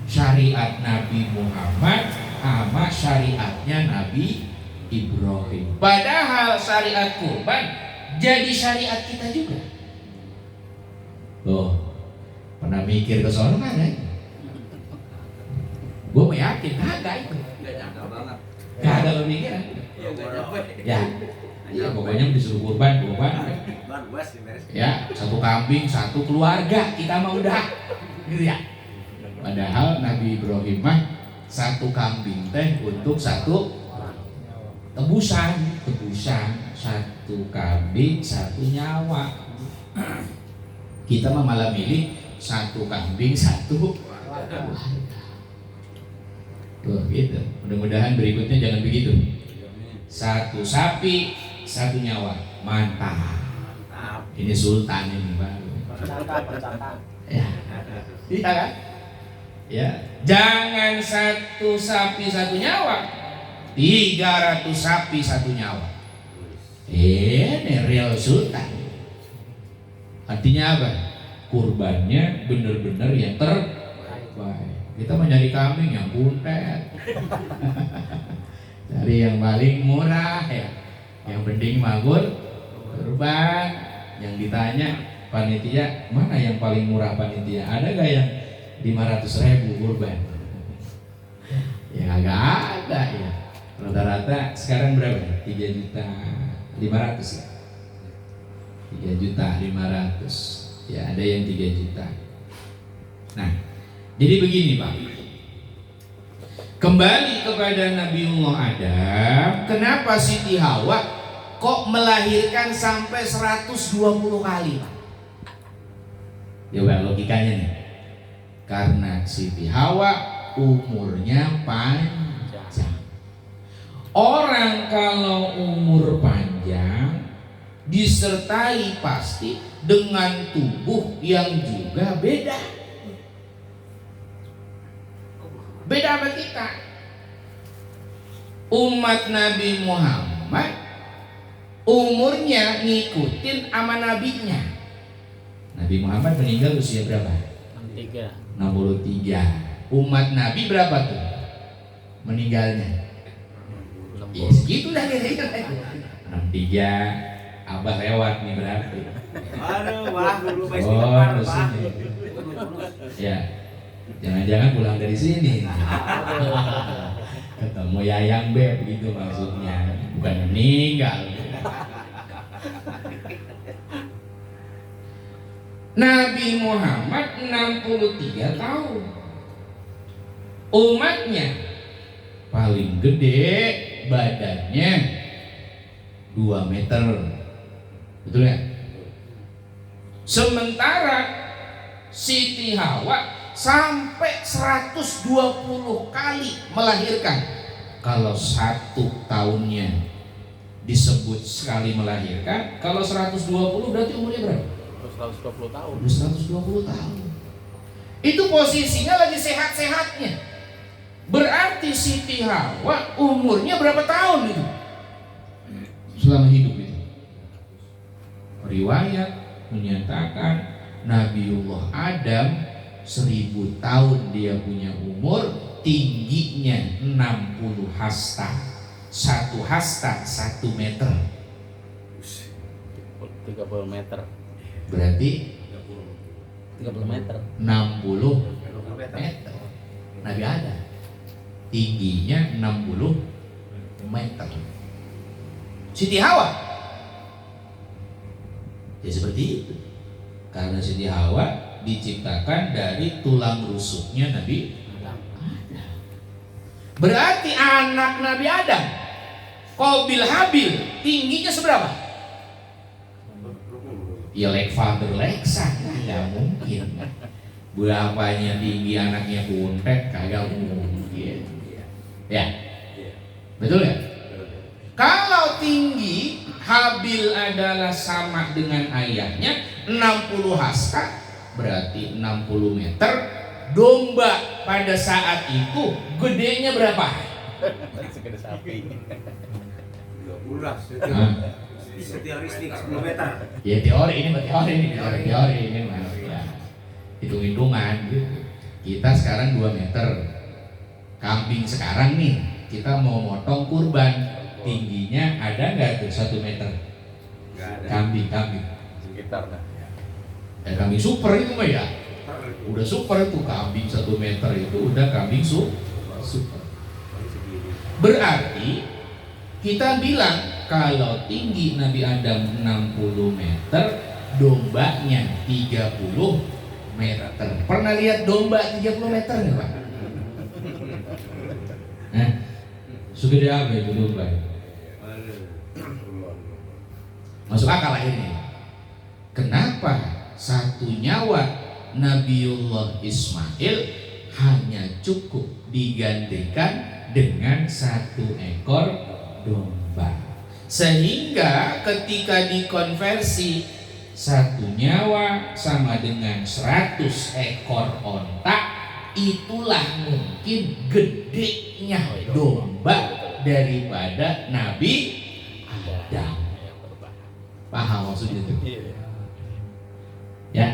syariat Nabi Muhammad sama syariatnya Nabi Ibrahim. Padahal syariat kurban jadi syariat kita juga. Loh, pernah mikir ke sono kan ya? Gue yakin kagak itu. Enggak nyangka banget. Gak ada pemikiran. Ya enggak nyampe. Ya pokoknya disuruh kurban. Bas beres. Ya, satu kambing, satu keluarga, kita mah udah gitu ya. Padahal Nabi Ibrahim mah satu kambing teh untuk satu tebusan, satu kambing, satu nyawa. Kita mah malah milih satu kambing, satu keluarga. Tuh gitu. Mudah-mudahan berikutnya jangan begitu. Satu sapi, satu nyawa. Mantap. Ini sultan ini baru. Ya. Iya kan? Ya. Jangan satu sapi satu nyawa. 300 sapi satu nyawa. Ini real sultan. Artinya apa? Kurbannya benar-benar yang terbaik. Kita mau nyari kambing yang buntet. Cari yang paling murah ya. Yang penting magur kurban. Yang ditanya panitia, mana yang paling murah panitia? Ada gak yang 500.000 kurban? Ya agak ada ya. Rata-rata sekarang berapa? 3.500.000 ya. 3.500.000. Ya, ada yang 3 juta. Nah, jadi begini Pak. Kembali kepada Nabiullah Adam, kenapa Siti Hawa kok melahirkan sampai 120 kali Pak? Ya logikanya nih. Karena Siti Hawa umurnya panjang. Orang kalau umur panjang disertai pasti dengan tubuh yang juga beda. Beda sama kita. Umat Nabi Muhammad umurnya ngikutin sama nabinya. Nabi Muhammad meninggal usia berapa? 63. Umat Nabi berapa tuh meninggalnya? Ya segitu dah kira-kira. 63. Abah lewat nih berarti. Aduh, wah, dulu Oh, sini. Ya. Jangan-jangan pulang dari sini. Ketemu Yayang Beb gitu maksudnya. Bukan meninggal. Nabi Muhammad 63 tahun. Umatnya paling gede badannya 2 meter. Betul ya? Sementara Siti Hawa sampai 120 kali melahirkan. Kalau 1 tahunnya disebut sekali melahirkan, kalau 120 berarti umurnya berapa? 120 tahun. 120 tahun. Itu posisinya lagi sehat-sehatnya. Berarti Siti Hawa umurnya berapa tahun itu? Selama hidup itu. Riwayat menyatakan Nabiullah Adam 1000 tahun dia punya umur, tingginya 60 hasta. 1 hasta 1 meter. 30 meter. Berarti 30 meter. 60 meter. Nabi Adam tingginya 60 meter. Siti Hawa ya seperti itu. Karena Siti Hawa diciptakan dari tulang rusuknya Nabi Adam. Berarti anak Nabi Adam, Qabil Habil, tingginya seberapa? Ya like father like son, nggak mungkin. Berapanya tinggi anaknya kuntet, kagak mungkin. Ya, betul ya? Kalau tinggi Habil adalah sama dengan ayahnya 60 hasta, berarti 60 meter. Domba pada saat itu gedenya berapa? Segede sapi. 30 lah. Teoristik 10 meter. Ya teori ini mah ya. Hitung-hitungan gitu. Kita sekarang 2 meter. Kambing sekarang nih kita mau motong kurban, tingginya ada nggak tuh 1 meter? Nggak ada. Kambing. Sekitar dah. Kambing super itu mah ya. Udah super itu kambing 1 meter itu udah kambing super. Berarti kita bilang kalau tinggi Nabi Adam 60 meter, dombanya 30 meter. Pernah lihat domba 30 meter nggak Pak? Segede apa itu domba? Masuk akal lah ini. Kenapa satu nyawa Nabiullah Ismail hanya cukup digantikan dengan 1 ekor domba, sehingga ketika dikonversi 1 nyawa sama dengan 100 ekor onta, itulah mungkin gedenya domba daripada Nabi Adam. Paham maksudnya itu? Ya,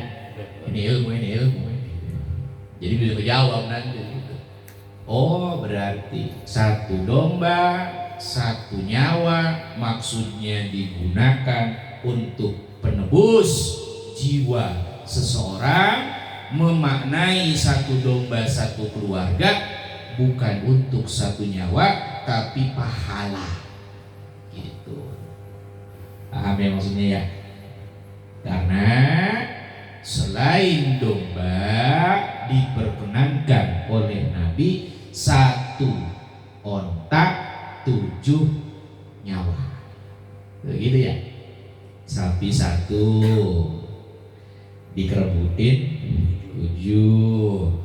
ini ilmu. Jadi bisa kejawab nanti. Oh, berarti 1 domba, 1 nyawa maksudnya digunakan untuk penebus jiwa seseorang, memaknai 1 domba 1 keluarga bukan untuk satu nyawa tapi pahala. Gitu. Paham ya maksudnya ya? Karena selain domba diperkenankan oleh Nabi 1 onta 7 nyawa. Begitu ya? Sapi 1 dikerebutin 7.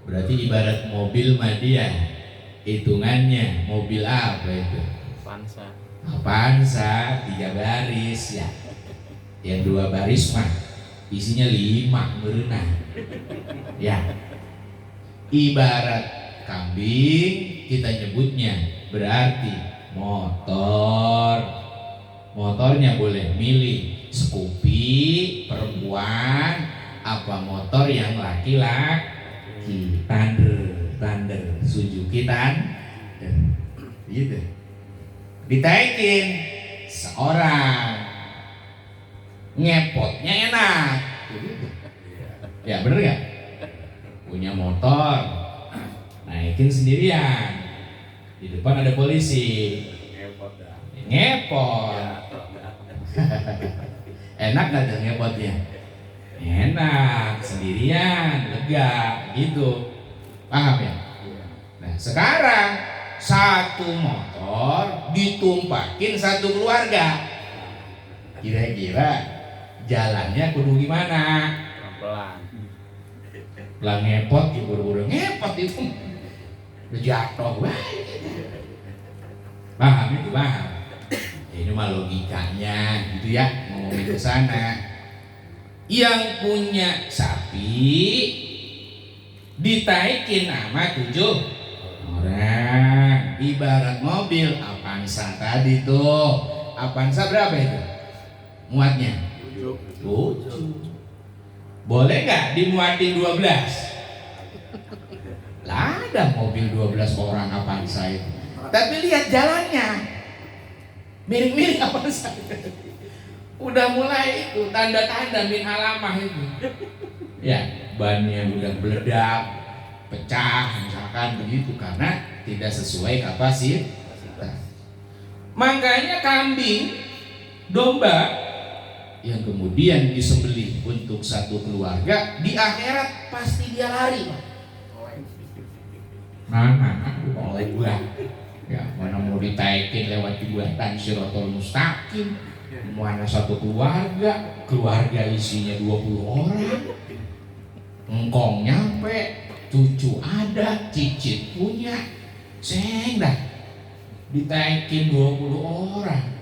Berarti ibarat mobil mah dia hitungannya mobil apa itu? Pansa. Avanza 3 baris ya. Yang 2 baris mah isinya 5 merenah. Ya. Ibarat kambing kita nyebutnya berarti motor. Motornya boleh milih Scoopy perempuan apa motor yang laki-laki. Thunder Suzuki Thunder. Gitu. Ditaikin seorang ngepotnya enak. Ya bener gak? Punya motor naikin sendirian, di depan ada polisi, ngepot. Enak gak tuh ngepotnya? Enak, sendirian, lega gitu. Paham ya? Nah sekarang 1 motor ditumpakin 1 keluarga. Kira-kira jalannya kudu gimana? Pelan. Lah ngepot, buru-buru ngepot itu udah jatuh. Paham itu, paham. Ini mah logikanya gitu ya, ngomongin ke sana. Yang punya sapi ditaikin sama 7 orang. Ibarat mobil Avanza tadi tuh. Avanza berapa itu? Muatnya 7. Boleh nggak dimuatin 12? Lah ada mobil 12 orang Avanza itu. Tapi lihat jalannya miring-miring Avanza. Udah mulai itu tanda-tanda min alamah itu. Ya, bannya udah meledak, pecah misalkan begitu karena tidak sesuai kapasitas. Makanya kambing, domba yang kemudian disembelih untuk 1 keluarga di akhirat pasti dia lari. Oleh gua. Ya, mana mau ditaikin lewat jembatan Shirathul Mustaqim. Mana 1 keluarga isinya 20 orang. Engkong nyampe, cucu ada, cicit punya. Seng dah. Ditaikin 20 orang.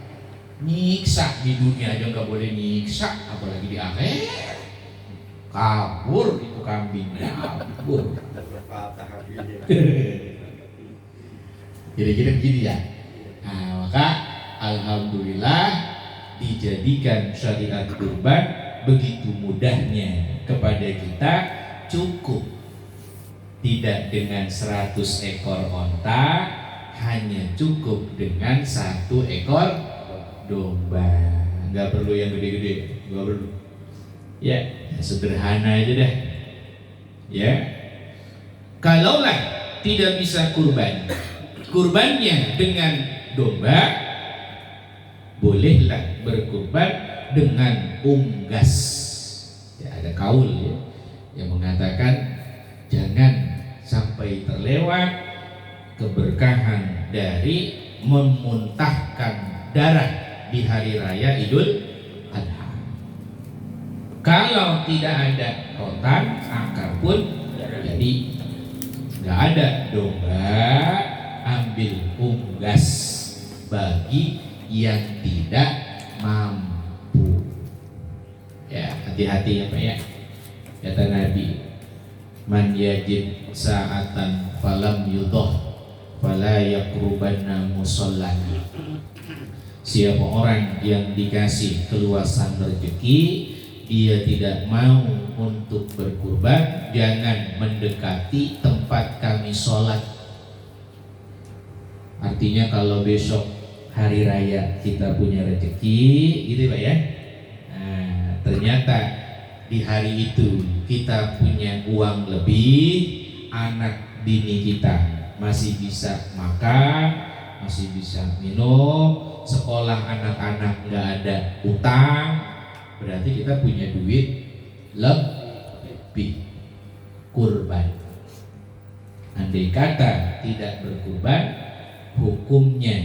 Nyiksa di dunia aja nggak boleh nyiksa, apalagi di akhirat. Kabur itu kambingnya, kabur. Kira-kira begini ya. Nah, maka alhamdulillah dijadikan syariat kurban begitu mudahnya kepada kita, cukup tidak dengan 100 ekor onta, hanya cukup dengan 1 ekor domba. Nggak perlu yang gede-gede, nggak perlu. Ya, sederhana aja deh. Ya, kalaulah tidak bisa kurbannya dengan domba, bolehlah berkurban dengan unggas. Ya, ada kaul ya yang mengatakan jangan sampai terlewat keberkahan dari memuntahkan darah di hari raya Idul Adha. Kalau tidak ada rotan, akar pun jadi nggak ada domba, ambil unggas bagi yang tidak mampu. Ya, hati-hati ya Pak ya. Kata Nabi, man yajid sa'atan falam yudoh fala yakrubanna musallani. Siapa orang yang dikasih keluasan rezeki, dia tidak mau untuk berkurban, jangan mendekati tempat kami sholat. Artinya kalau besok hari raya kita punya rezeki, gitu Pak ya. Nah, ternyata di hari itu kita punya uang lebih, anak bini kita masih bisa makan, masih bisa minum, sekolah anak-anak nggak ada utang, berarti kita punya duit lebih. Kurban. Andai kata tidak berkurban, hukumnya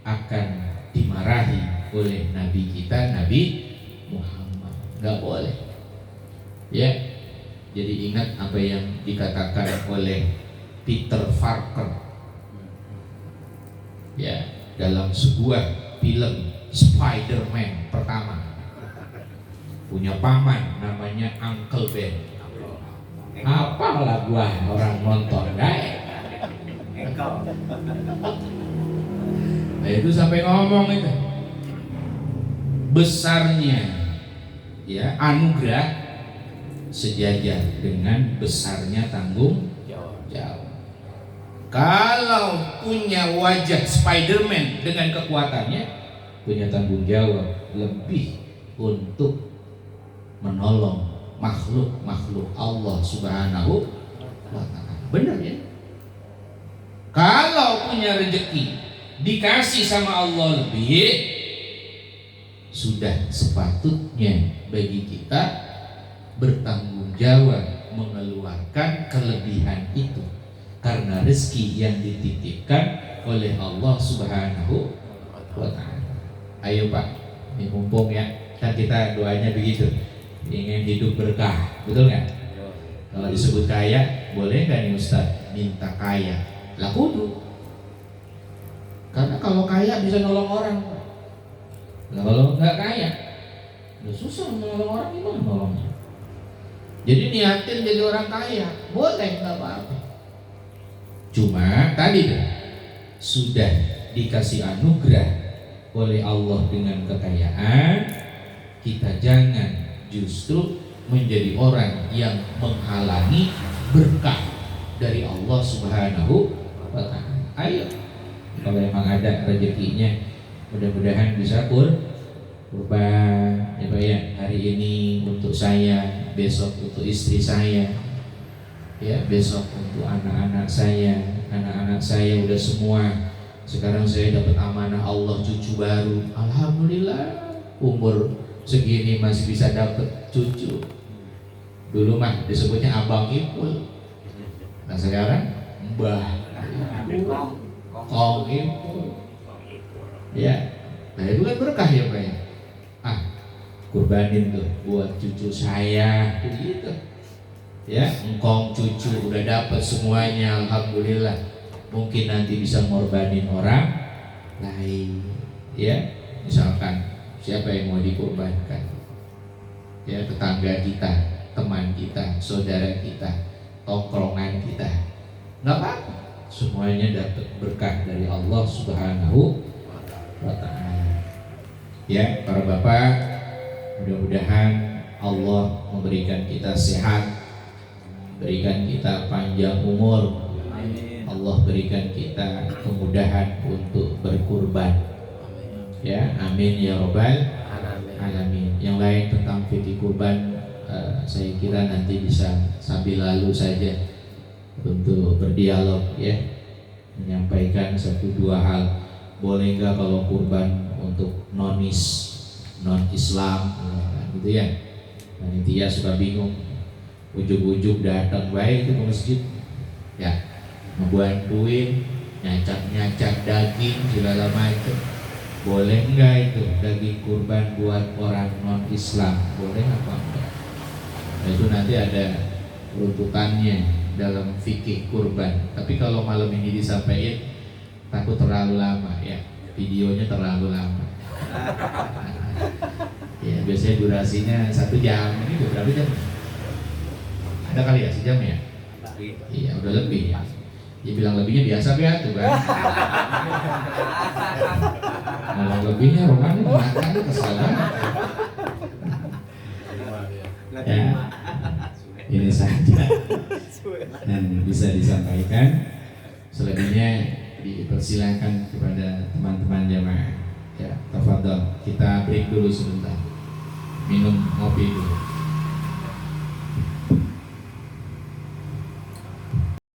akan dimarahi oleh Nabi kita, Nabi Muhammad. Nggak boleh. Ya, jadi ingat apa yang dikatakan oleh Peter Parker. Ya, dalam sebuah film Spider-Man pertama, punya paman namanya Uncle Ben. Apalah gua orang nonton guys. Engkau. Nah itu sampai ngomong itu besarnya ya anugerah sejajar dengan besarnya tanggung jawab. Kalau punya wajah Spider-Man dengan kekuatannya, punya tanggung jawab lebih untuk menolong makhluk-makhluk Allah Subhanahu wa ta'ala. Benar ya? Kalau punya rezeki dikasih sama Allah lebih, sudah sepatutnya bagi kita bertanggung jawab mengeluarkan kelebihan itu, karena rezeki yang dititipkan oleh Allah Subhanahu wa ta'ala. Ayo Pak, ini mumpung ya, kan kita doanya begitu, ingin hidup berkah, betul nggak? Kalau disebut kaya, boleh nggak nih Ustaz minta kaya? Lah kudu, karena kalau kaya bisa nolong orang. Nah, kalau nggak kaya, udah susah nolong orang, gimana nolongnya? Jadi niatin jadi orang kaya, boleh nggak apa-apa. Cuma tadi kan sudah dikasih anugerah oleh Allah dengan kekayaan, kita jangan justru menjadi orang yang menghalangi berkah dari Allah Subhanahu wa ta'ala. Ayo, kalau emang ada rezekinya, mudah-mudahan bisa kurban ya Pak ya. Hari ini untuk saya, besok untuk istri saya, ya besok untuk anak-anak saya udah semua. Sekarang saya dapat amanah Allah cucu baru, alhamdulillah. Umur segini masih bisa dapat cucu. Dulu mah disebutnya abang Ipul, nah sekarang mbah Kong Ipul. Ya, nah itu kan berkah ya Pak ya. Kurbanin tuh buat cucu saya, begitu. Ya, engkong cucu udah dapat semuanya, alhamdulillah. Mungkin nanti bisa ngorbanin orang lain, ya. Misalkan siapa yang mau dikurbankan? Ya, tetangga kita, teman kita, saudara kita, tongkrongan kita. Nggak apa-apa, semuanya dapat berkah dari Allah Subhanahu wa ta'ala. Ya, para bapak, mudah-mudahan Allah memberikan kita sehat, berikan kita panjang umur. Allah berikan kita kemudahan untuk berkurban. Ya, amin ya robbal alamin. Yang lain tentang fikih kurban, saya kira nanti bisa sambil lalu saja untuk berdialog ya, menyampaikan satu dua hal. Boleh nggak kalau kurban untuk non Islam gitu ya? Panitia suka bingung, ujug-ujug datang baik itu ke masjid ya, ngebantuin nyacak daging segala macam. Boleh enggak itu daging kurban buat orang non Islam? Boleh apa enggak? Nah, itu nanti ada runtutannya dalam fikih kurban. Tapi kalau malam ini disampaikan, takut terlalu lama ya, videonya terlalu lama. Ya biasanya durasinya 1 jam, ini udah berapa jam? Ada kali ya sejam ya? Iya udah lebih ya. Dia bilang lebihnya biasa ya tuh kan. Kalau lebihnya Roman makannya kesal banget. Ya, ini saja dan bisa disampaikan. Selebihnya dipersilakan kepada teman-teman jamaah. Ya, tafadhol. Kita break dulu sebentar. Minum kopi dulu.